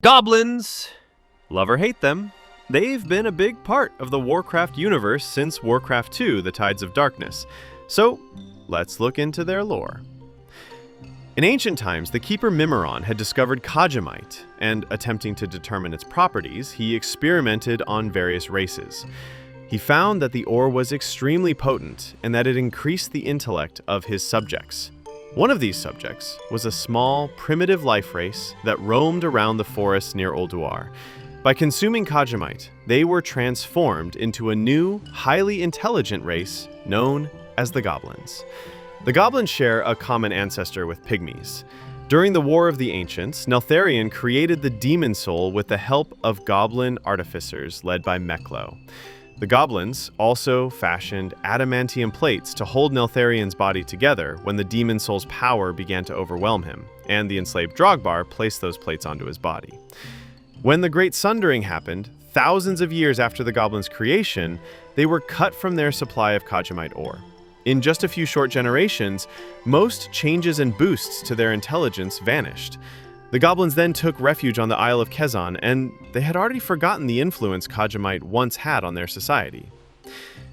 Goblins! Love or hate them, they've been a big part of the Warcraft universe since Warcraft 2, The Tides of Darkness. So, let's look into their lore. In ancient times, the keeper Mimiron had discovered Kajamite, and attempting to determine its properties, he experimented on various races. He found that the ore was extremely potent and that it increased the intellect of his subjects. One of these subjects was a small, primitive life race that roamed around the forests near Ulduar. By consuming Kajamite, they were transformed into a new, highly intelligent race known as the Goblins. The Goblins share a common ancestor with Pygmies. During the War of the Ancients, Neltharion created the Demon Soul with the help of Goblin artificers led by Meklo. The Goblins also fashioned adamantium plates to hold Neltharion's body together when the Demon Soul's power began to overwhelm him, and the enslaved Drogbar placed those plates onto his body. When the Great Sundering happened, thousands of years after the Goblins' creation, they were cut from their supply of Kajamite ore. In just a few short generations, most changes and boosts to their intelligence vanished. The Goblins then took refuge on the Isle of Kezan, and they had already forgotten the influence Kajamite once had on their society.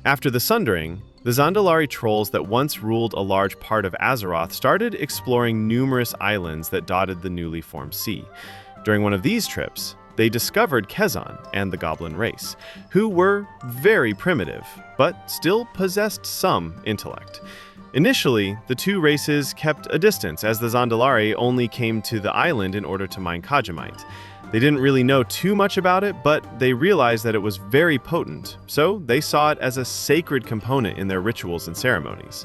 After the Sundering, the Zandalari trolls that once ruled a large part of Azeroth started exploring numerous islands that dotted the newly formed sea. During one of these trips, they discovered Kezan and the Goblin race, who were very primitive, but still possessed some intellect. Initially, the two races kept a distance as the Zandalari only came to the island in order to mine Kajamite. They didn't really know too much about it, but they realized that it was very potent, so they saw it as a sacred component in their rituals and ceremonies.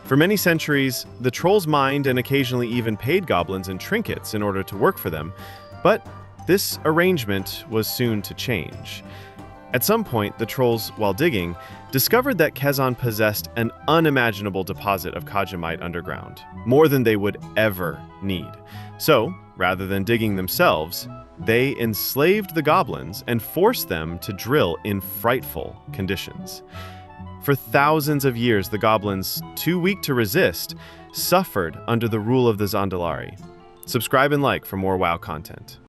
For many centuries, the trolls mined and occasionally even paid goblins in trinkets in order to work for them, but this arrangement was soon to change. At some point, the trolls, while digging, discovered that Kezan possessed an unimaginable deposit of Kajamite underground, more than they would ever need. So, rather than digging themselves, they enslaved the goblins and forced them to drill in frightful conditions. For thousands of years, the goblins, too weak to resist, suffered under the rule of the Zandalari. Subscribe and like for more WoW content.